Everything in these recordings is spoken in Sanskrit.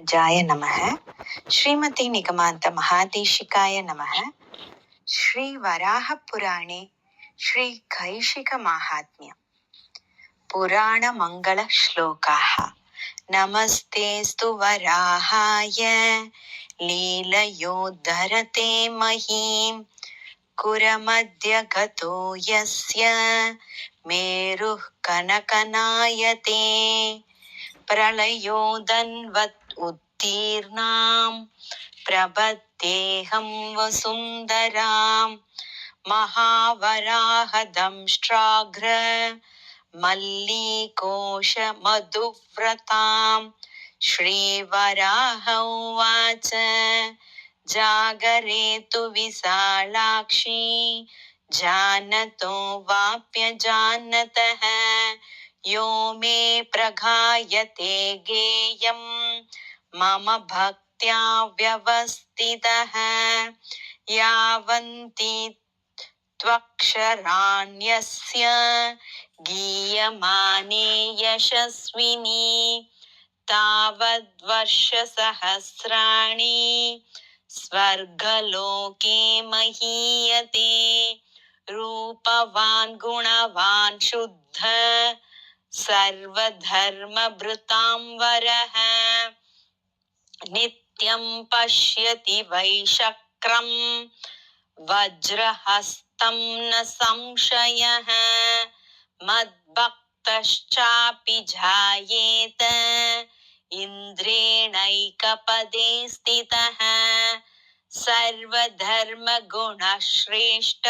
रामानुजाय नमः। श्रीमती निगमान्त महादेशिकाय नमः। श्री वराह पुराणे श्री कैशिक माहात्म्य पुराण मंगल श्लोकाः। नमस्तेस्तु वराहाय लीलयोद्धरते महीम् कुरमद्य गतो यस्य मेरुः कनकनायते प्रलयोदन्वत् उत्तीर्णां प्रपद्येऽहं वसुन्धरां महावराहदंष्ट्राघ्र मल्लीकोशमधुव्रतां श्रीवराह उवाच जागरे तु विशालाक्षी जानतो वाप्यजानतः यो मे प्रगायते गेयं मम भक्त्या व्यवस्थितः यावन्ति त्वक्षराण्यस्य गीयमाने यशस्विनी तावद्वर्षसहस्राणि स्वर्गलोके महीयते रूपवान् गुणवान् शुद्ध सर्वधर्मभृतां वरः नित्यं पश्यति वैशक्रं वज्रहस्तं न संशयः मद्भक्तश्चापि जायेत इन्द्रेणैकपदे स्थितः सर्वधर्मगुणश्रेष्ठ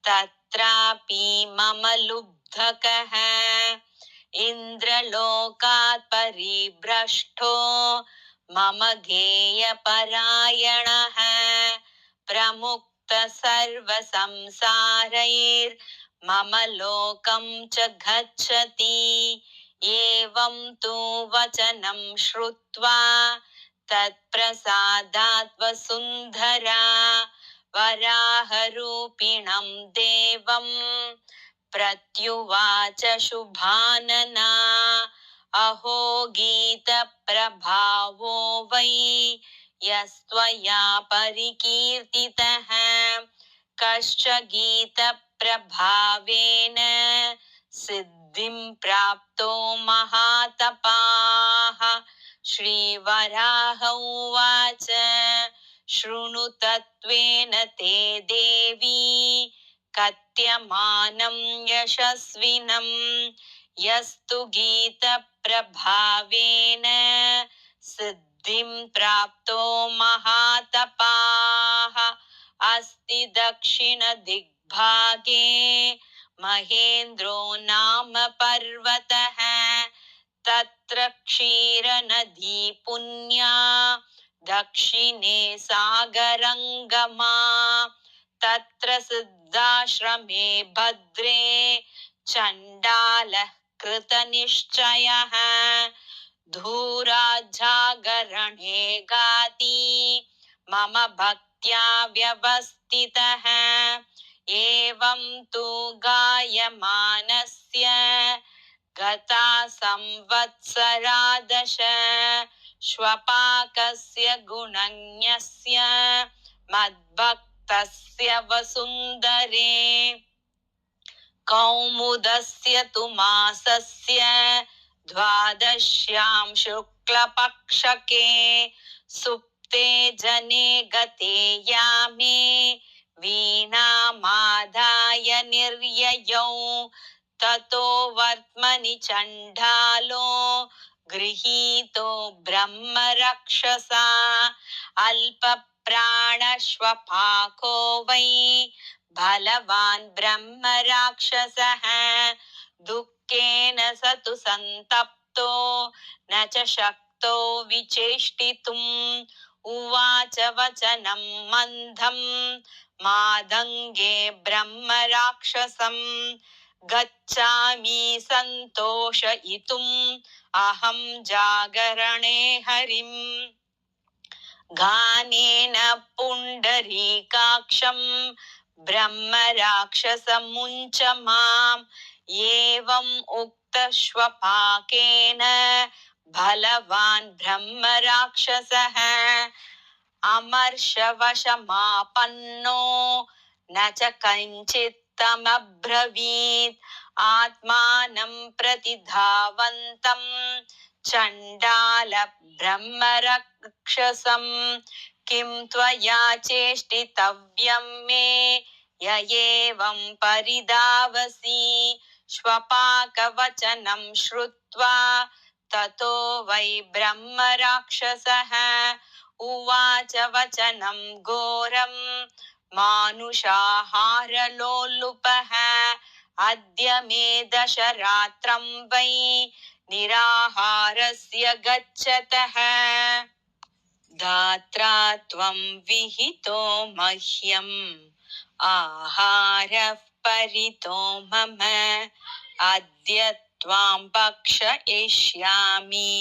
तत्रापि मम लुब्धकः इन्द्रलोकात् परिभ्रष्टो मम गेयपरायणः प्रमुक्त सर्वसंसारैर्मम लोकं च गच्छति एवं तु वचनं श्रुत्वा तत्प्रसादात् वसुन्धरा वराहरूपिणं देवं प्रत्युवाच शुभानना अहो गीतप्रभावो वै यस्त्वया परिकीर्तितः कश्च गीतप्रभावेन सिद्धिं प्राप्तो महातपाः श्रीवराह उवाच शृणु तत्त्वेन ते देवी कथ्यमानं यशस्विनं यस्तु गीतप्रभावेन सिद्धिं प्राप्तो महातपाः अस्ति दक्षिणदिग्भागे महेन्द्रो नाम पर्वतः तत्र क्षीरनदी पुण्या दक्षिणे सागरङ्गमा तत्र सिद्धाश्रमे भद्रे चण्डालः कृतनिश्चयः धूराजागरणे गाति मम भक्त्या व्यवस्थितः एवं तु गायमानस्य गता संवत्सरा दश श्वपाकस्य गुणज्ञस्य मद्भक्तस्य वसुन्धरे कौमुदस्य तु मासस्य द्वादश्यां शुक्लपक्षके सुप्ते जने गते यामे वीणामादाय निर्ययौ ततो वर्त्मनि चण्डालो गृहीतो ब्रह्मरक्षसा अल्पप्राणश्वपाको वै बलवान् ब्रह्मराक्षसः दुःखेन स तु सन्तप्तो न च शक्तो विचेष्टितुम् उवाच वचनं मन्दं मादङ्गे ब्रह्मराक्षसम् गच्छामि सन्तोषयितुम् अहं जागरणे हरिम् गानेन पुण्डरीकाक्षं ब्रह्मराक्षसमुञ्च माम् एवम् उक्तश्वपाकेन बलवान् ब्रह्मराक्षसः अमर्षवशमापन्नो न च कञ्चित्तमब्रवीत् आत्मानं प्रतिधावन्तं चण्डाल ब्रह्मराक्षसं किं त्वया चेष्टितव्यं मे य एवं परिधावसि श्वपाकवचनं श्रुत्वा ततो वै ब्रह्मराक्षसः उवाच वचनं घोरं मानुषाहारलोलुपः अद्य मे दशरात्रं वै निराहारस्य गच्छतः धात्रा त्वं विहितो मह्यम् आहारः परितो मम अद्य त्वां भक्षयिष्यामि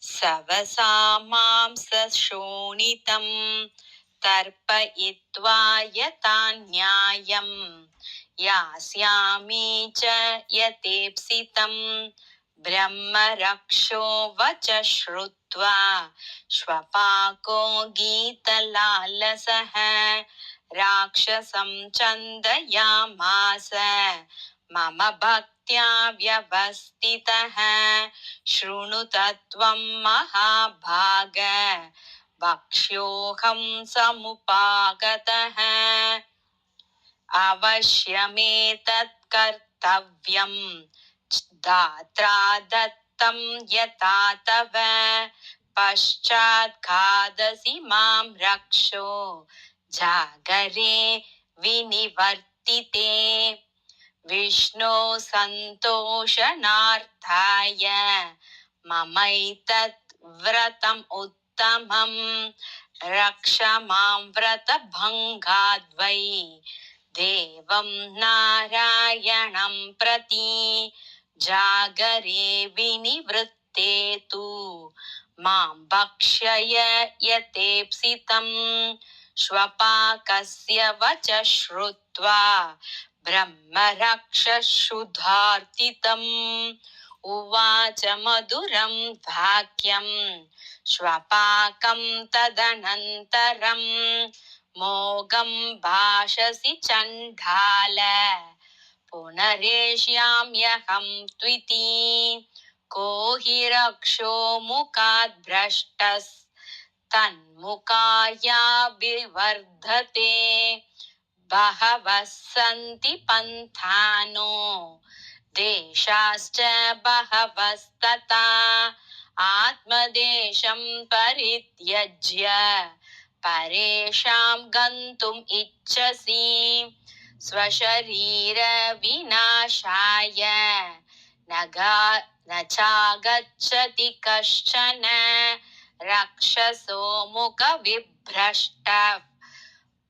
सवसा मांसशोणितं तर्पयित्वा यथा न्यायं यास्यामि च यथेप्सितं ब्रह्मरक्षो वच श्रुत्वा श्वपाको गीतलालसः राक्षसं चन्दयामास मम भक्त्या व्यवस्थितः शृणु तत्त्वं महाभाग वक्ष्योऽहं समुपागतः अवश्यमेतत् कर्तव्यं धात्रा दत्तं यथा तव पश्चात् खादसि मां रक्षो जागरे विनिवर्तिते विष्णो सन्तोषणार्थाय ममैतत् व्रतम् उत्तमं रक्ष मां व्रतभङ्गाद्वै देवं नारायणं प्रति जागरे विनिवृत्ते तु मां भक्षय यथेप्सितं श्वपाकस्य वच श्रुत्वा ब्रह्मरक्षशुधार्तितम् उवाच मधुरं वाक्यं श्वपाकं तदनन्तरं मोघं भाषसि चण्डाल पुनरेष्याम्यहं त्विति को हि रक्षो मुखात् भ्रष्टस्तन्मुखाया विवर्धते बहवः सन्ति पन्थानो देशाश्च बहवस्तथा आत्मदेशं परित्यज्य परेषां गन्तुम् इच्छसि स्वशरीरविनाशाय न चागच्छति कश्चन राक्षसो मुखविभ्रष्टः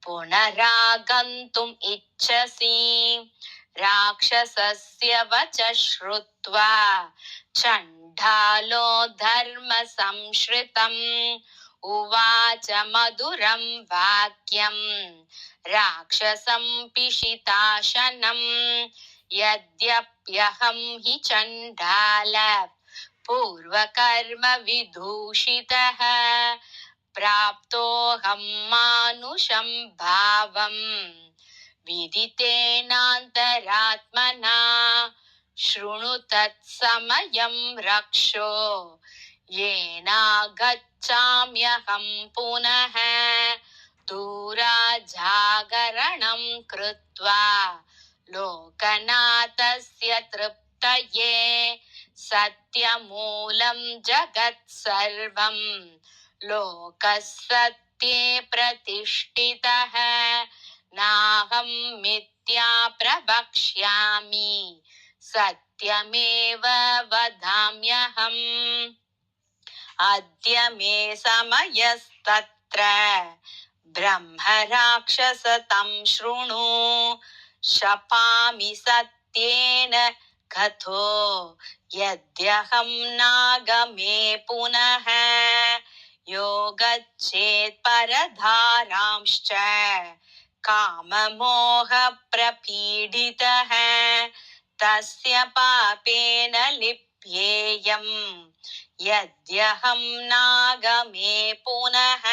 पुनरागन्तुम् इच्छसि राक्षसस्य वच श्रुत्वा चण्डालो धर्मसंश्रितम् उवाच मधुरं वाक्यं राक्षसं पिशिताशनं यद्यप्यहं हि चण्डाल पूर्वकर्म विदूषितः प्राप्तोऽहं मानुषं भावं विदितेनान्तरात्मना शृणु तत्समयं रक्षो येनागच्छाम्यहं पुनः दूराजागरणं कृत्वा लोकनाथस्य तृप्तये सत्यमूलं जगत्सर्वं लोकः सत्ये प्रतिष्ठितः नाहं मिथ्या प्रवक्ष्यामि सत्यमेव वदाम्यहम् अद्य मे समयस्तत्र ब्रह्मराक्षसतं शृणु शपामि सत्येन कथो यद्यहं नागमे पुनः योगच्छेत् परधारांश्च काममोहप्रपीडितः तस्य पापेन लिप्येयम् यद्यहं नागमे पुनः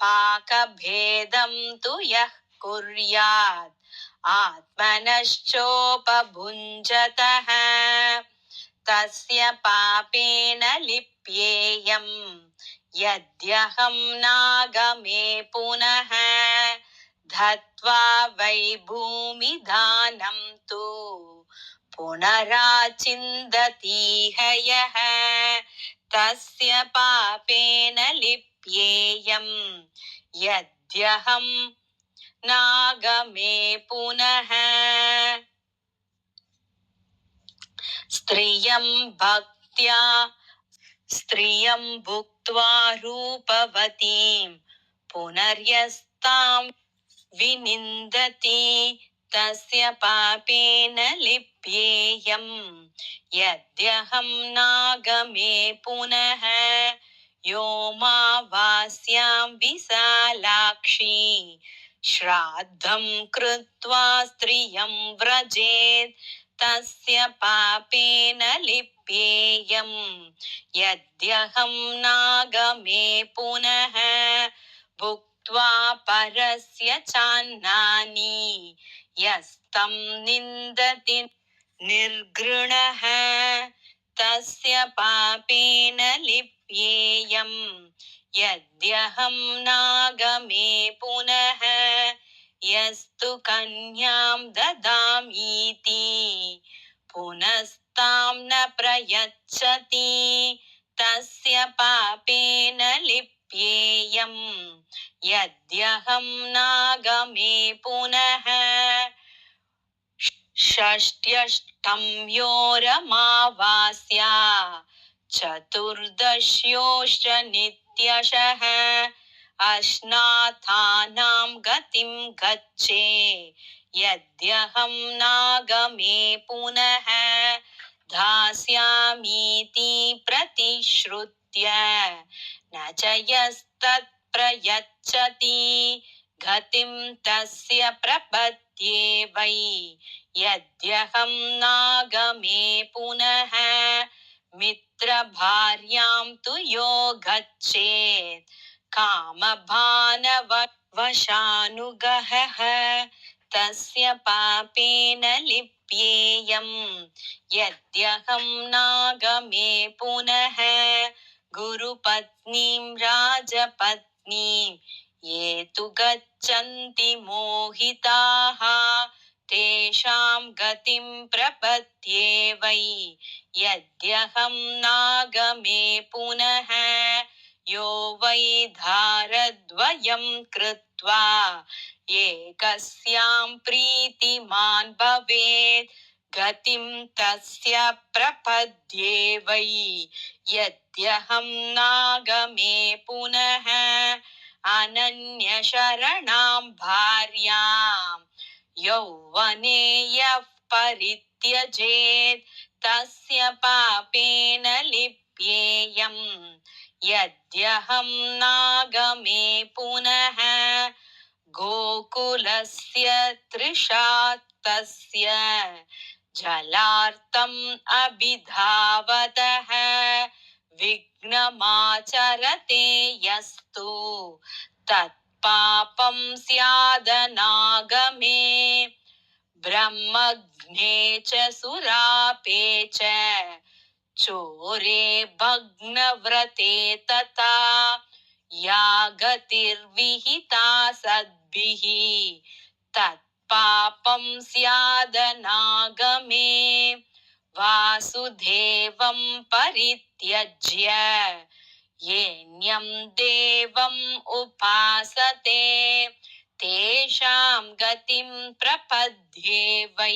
पाकभेदं तु यः कुर्यात् आत्मनश्चोपभुञ्जतः तस्य पापेन लिप्येयम् यद्यहं नागमे पुनः धत्वा वै भूमिदानं तु पुनराचिन्दतीह यः तस्य पापेन लिप्येयम् यद्यहं नागमे पुनः स्त्रियं भुक्त्वा रूपवतीं पुनर्यस्तां विनिन्दति तस्य पापेन लिप्येयम् यद्यहं नागमे पुनः योमावास्यां विशालाक्षी श्राद्धं कृत्वा स्त्रियं व्रजेत् तस्य पापेन लिप्येयम् यद्यहं नागमे पुनः भुक्त्वा परस्य चान्नानि यस्तं निन्दति निर्घृणः तस्य पापेन लिप्येयम् यद्यहं नागमे पुनः यस्तु कन्यां ददामीति पुनस्तां न प्रयच्छति तस्य पापेन लिप्येयम् यद्यहं नागमे पुनः षष्ट्यष्टम्योरमावास्या चतुर्दश्योश्च नित्यशः अश्नाथानां गतिं गच्छे यद्यहं नागमे पुनः धास्यामीति प्रतिश्रुत्य न च यस्तत्प्रयच्छति गतिं तस्य प्रपद्ये वै यद्यहं नागमे पुनः मित्रभार्यां तु यो गच्छेत् कामभानवशानुगः तस्य पापेन लिप्येयम् यद्यहं नागमे पुनः गुरुपत्नीं राजपत्नीं ये तु गच्छन्ति मोहिताः तेषां गतिं प्रपद्ये वै यद्यहं नागमे पुनः यो वै धारद्वयं कृत्वा एकस्यां प्रीतिमान् भवेत् गतिं तस्य प्रपद्ये वै यद्यहं नागमे पुनः अनन्यशरणां भार्याम् यौवने यः परित्यजेत् तस्य पापेन लिप्येयम् यद्यहं नागमे पुनः गोकुलस्य तृषार्तस्य जलार्तम् अभिधावतः विघ्नमाचरते यस्तु तत्पापं स्यादनागमे ब्रह्मघ्ने च सुरापे च चोरे भग्नव्रते तथा या गतिर्विहिता सद्भिः तत्पापं स्यादनागमे वासुदेवं परित्यज्य येन्यं देवम् उपासते तेषां गतिं प्रपद्ये वै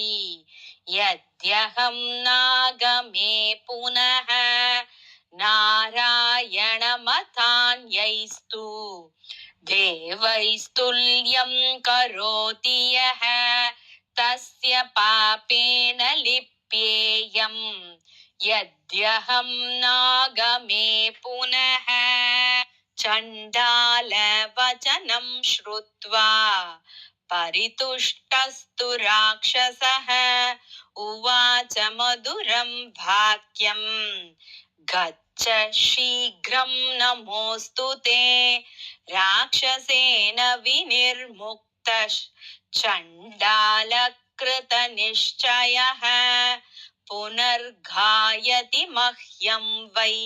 यद्यहं नागमे पुनः नारायणमथान्यैस्तु देवैस्तुल्यं करोति यः तस्य पापेन लिप्येयम् यद्यहं नागमे पुनः चण्डालवचनं श्रुत्वा परितुष्टस्तु राक्षसः उवाच मधुरं वाक्यम् गच्छ शीघ्रं नमोऽस्तु ते राक्षसेन विनिर्मुक्तः चण्डालकृतनिश्चयः पुनर्घायति मह्यं वै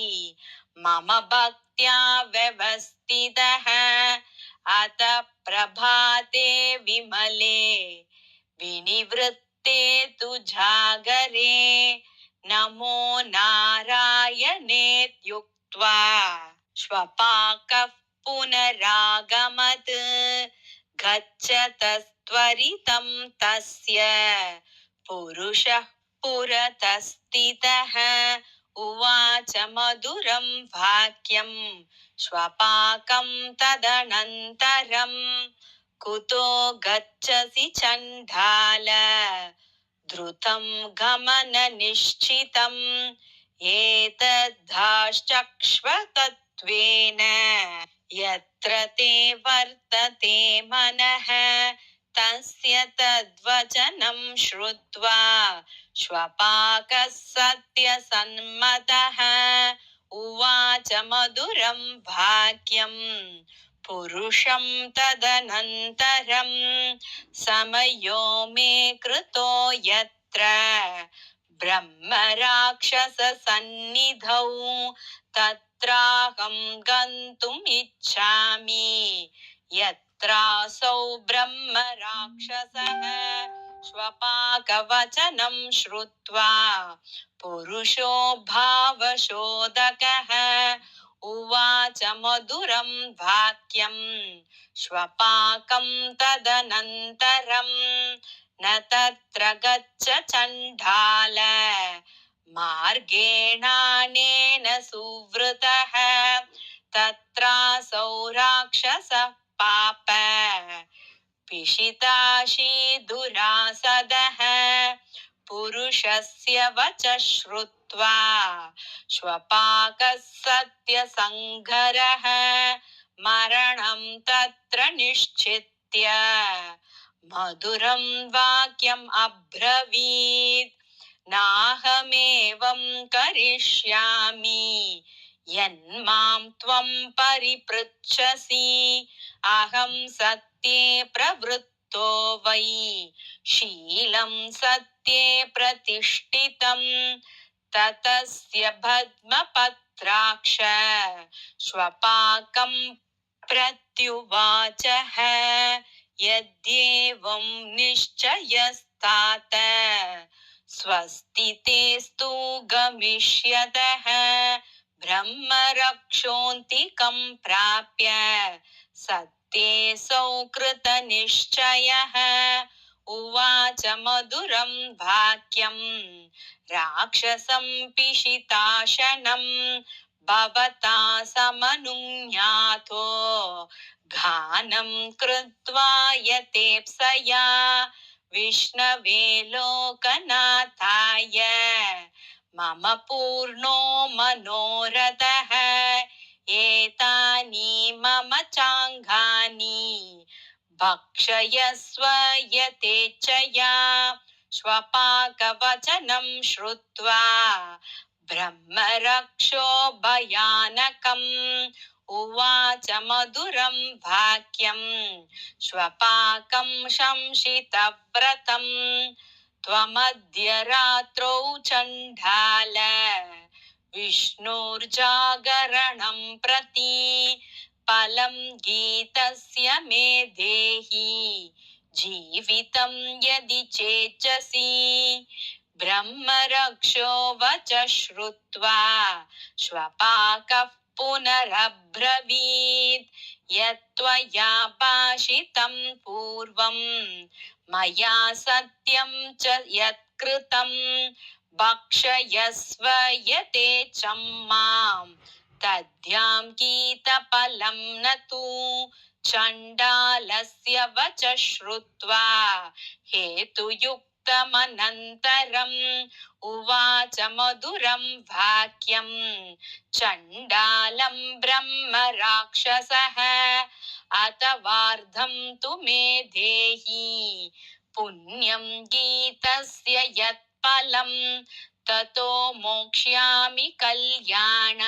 मम भक्त्या व्यवस्थितः अत प्रभाते विमले विनिवृत्ते तु जागरे नमो नारायणेत्युक्त्वा श्वपाकः पुनरागमत् गच्छतस्त्वरितं तस्य पुरुषः पुरतस्थितः उवाच मधुरं वाक्यं श्वपाकं तदनन्तरं कुतो गच्छसि चण्डाल द्रुतं गमननिश्चितम् एतद्धाश्चक्ष्वतत्त्वेन यत्र ते वर्तते मनः तस्य तद्वचनं श्रुत्वा श्वपाकः सत्यसन्मतः उवाच मधुरं वाक्यं पुरुषं तदनन्तरं समयो मे कृतो यत्र ब्रह्मराक्षससन्निधौ तत्राहं गन्तुम् इच्छामि यत्रासौ ब्रह्मराक्षसः श्वपाकवचनं श्रुत्वा पुरुषो भावशोधकः उवाच मधुरं वाक्यं श्वपाकं तदनन्तरं न तत्र गच्छ चण्डाल मार्गेणानेन सुवृतः तत्रासौ राक्षसः पाप पिशिताशी दुरासदः पुरुषस्य वचः श्रुत्वा श्वपाकः सत्यसङ्घरः मरणं तत्र निश्चित्य मधुरं वाक्यम् अब्रवीत् नाहमेवं करिष्यामि यन्मां त्वं परिपृच्छसि अहं सत्ये प्रवृत्तो वै शीलं सत्ये प्रतिष्ठितं ततस्य भद्मपत्राक्ष श्वपाकं प्रत्युवाचः यद्येवं निश्चयस्तात स्वस्ति तेस्तु गमिष्यतः ब्रह्मरक्षोऽन्तिकं प्राप्य सत्ये सौकृतनिश्चयः उवाच मधुरं वाक्यं राक्षसं पिशिताशनं भवता समनुज्ञातो घानं कृत्वा यतेप्सया विष्णवे लोकनाथाय मम पूर्णो मनोरथः एतानि मम चाङ्गानि भक्षयस्व यथेच्छया श्वपाकवचनं श्रुत्वा ब्रह्मरक्षो भयानकम् उवाच मधुरं वाक्यं श्वपाकं शंसितव्रतं त्वमद्य रात्रौ चण्डाल विष्णोर्जागरणं प्रति फलं गीतस्य मे देहि जीवितं यदि चेच्छसि ब्रह्मरक्षो वचः श्रुत्वा श्वपाकः पुनरब्रवीत् यत्त्वया भाषितं पूर्वं मया सत्यं च यत्कृतं भक्षयस्व यथेच्छं मां दद्यां गीतफलं न तु चण्डालस्य वचः श्रुत्वा हेतुयुक्तमनन्तरम् उवाच मधुरं वाक्यं चण्डालं ब्रह्मराक्षसः अतवार्धं तु मे देहि पुण्यं गीतस्य यत्फलं ततो मोक्ष्यामि कल्याण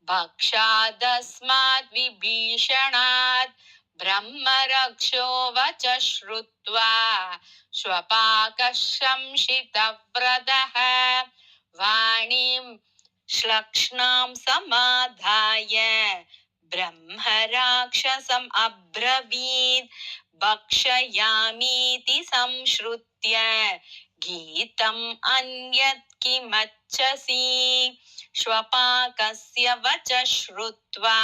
भक्षादस्माद् विभीषणात् ब्रह्मरक्षो वच श्रुत्वा श्वपाकः शंसितव्रतः वाणीं श्लक्ष्णां समाधाय ब्रह्मराक्षसम् अब्रवीत् भक्षयामीति संश्रुत्य गीतम् अन्यत् किमच्छसि श्वपाकस्य वच श्रुत्वा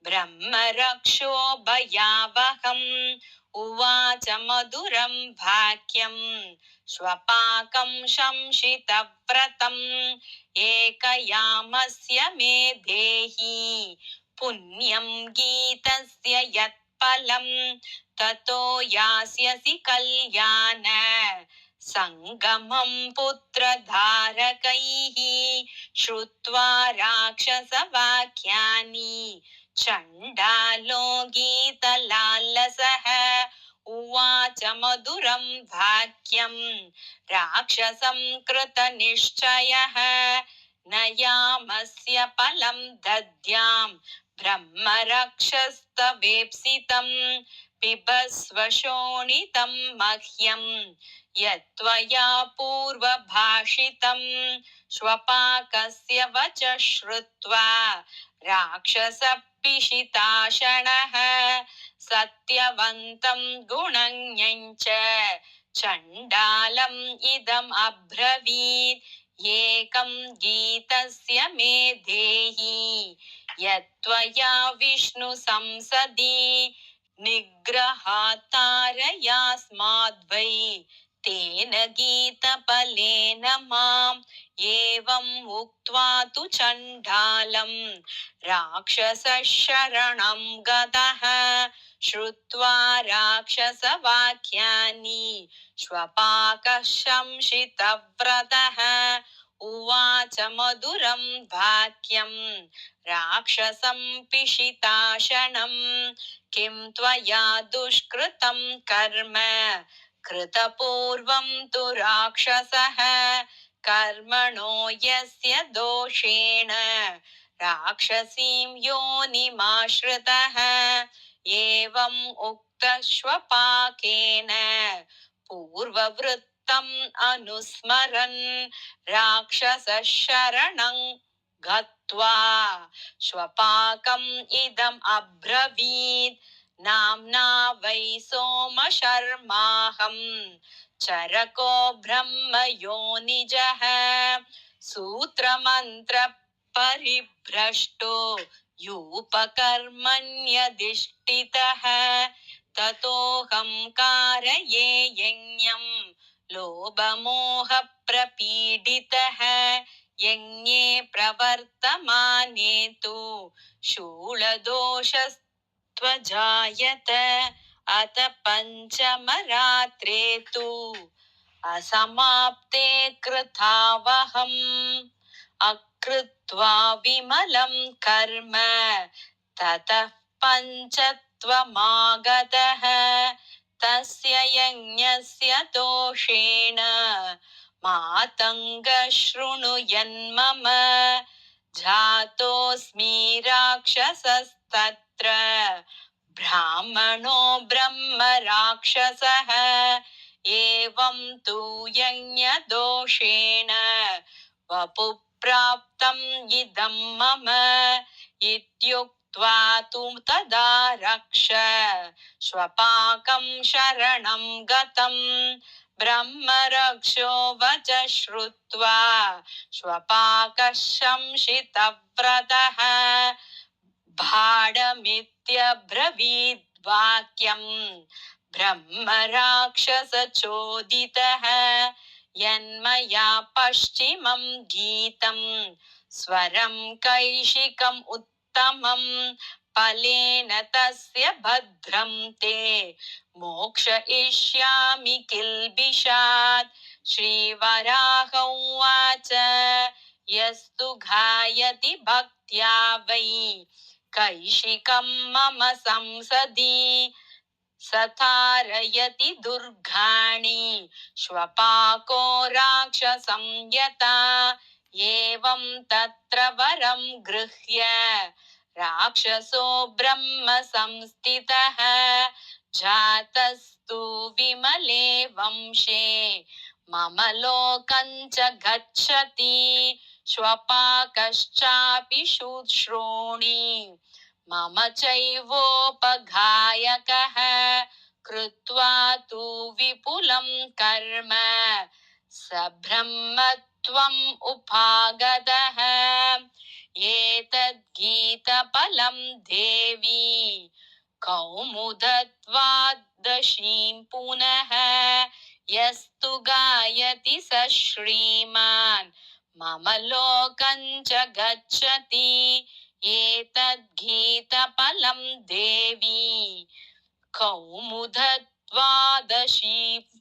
ब्रह्मरक्षो भयावहम् उवाच मधुरं वाक्यं श्वपाकं शंसितव्रतम् एकयामस्य मे देहि पुण्यं गीतस्य यत्फलं ततो यास्यसि कल्याण संगमं पुत्रधारकैः श्रुत्वा राक्षसवाक्यानि चण्डालो गीतलालसः उवाच मधुरं वाक्यं राक्षसं कृतनिश्चयः न यामस्य फलं दद्यां ब्रह्मरक्षस्तवेप्सितं पिबस्व शोणितं मह्यं यत्त्वया पूर्वभाषितं श्वपाकस्य वच श्रुत्वा राक्षसपिशिताशनः सत्यवन्तं गुणज्ञञ्च चण्डालम् इदम् अब्रवीत् एकं गीतस्य मे देहि यत्त्वया विष्णु संसदि निग्रहात् तारयास्माद्वै तेन गीतफलेन माम् एवम् उक्त्वा तु चण्डालं राक्षसः शरणं गतः श्रुत्वा राक्षसवाक्यानि श्वपाकः शंसितव्रतः उवाच मधुरं वाक्यं राक्षसं पिशिताशनं किं त्वया दुष्कृतं कर्म कृतपूर्वं तु राक्षसः कर्मणो यस्य दोषेण राक्षसीं योनिमाश्रितः एवम् उक्तश्वपाकेन पूर्ववृत्तम् अनुस्मरन् राक्षसः शरणं गत्वा श्वपाकम् इदम् अब्रवीत् नाम्ना वै सोमशर्माहम् चरको ब्रह्मयोनिजः सूत्रमन्त्र परिभ्रष्टो यूपकर्मण्यधिष्ठितः ततोऽहं कारये यज्ञं लोभमोहप्रपीडितः यज्ञे प्रवर्तमाने तु शूलदोषस्त्वजायत अथ पञ्चमरात्रे तु असमाप्ते कृतावहम् अकृत्वा विमलं कर्म ततः पञ्चत्वमागतः तस्य यज्ञस्य दोषेण मातङ्ग शृणुयन्मम जातोऽस्मि राक्षसस्तत्र ब्राह्मणो ब्रह्म राक्षसः एवं तु यज्ञदोषेण वपुप्राप्तम् इदं मम इत्युक्त्वा तु तदा रक्ष श्वपाकं शरणं गतं ब्रह्मरक्षो वच श्रुत्वा श्वपाकः शंसितव्रतः भाडमित्यब्रवीद् वाक्यं ब्रह्मराक्षसचोदितः यन्मया पश्चिमं गीतं स्वरं कैशिकम् उत्तमं फलेन तस्य भद्रं ते मोक्षयिष्यामि किल्बिषात् श्रीवराह उवाच यस्तु घायति भक्त्या वै कैशिकं मम संसदि सतारयति दुर्गाणि श्वपाको राक्षसं यथा एवं तत्र वरं गृह्य राक्षसो ब्रह्म संस्थितः जातस्तु विमले वंशे मम लोकं च गच्छति श्वपाकश्चापि शुश्रूणि मम चैवोपघायकः कृत्वा तु विपुलं कर्म स ब्रह्मत्वम् उपागतः एतद्गीतफलं देवी कौमुदत्वाद्दशीं पुनः यस्तु गायति स श्रीमान् मम लोकं च गच्छति एतद्गीतफलं देवी कौमुदत्वादशी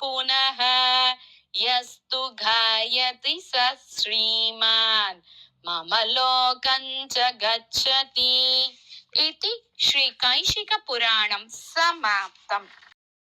पुनः यस्तु गायति स श्रीमान् मम लोकं च गच्छति इति श्रीकैशिकपुराणं समाप्तम्।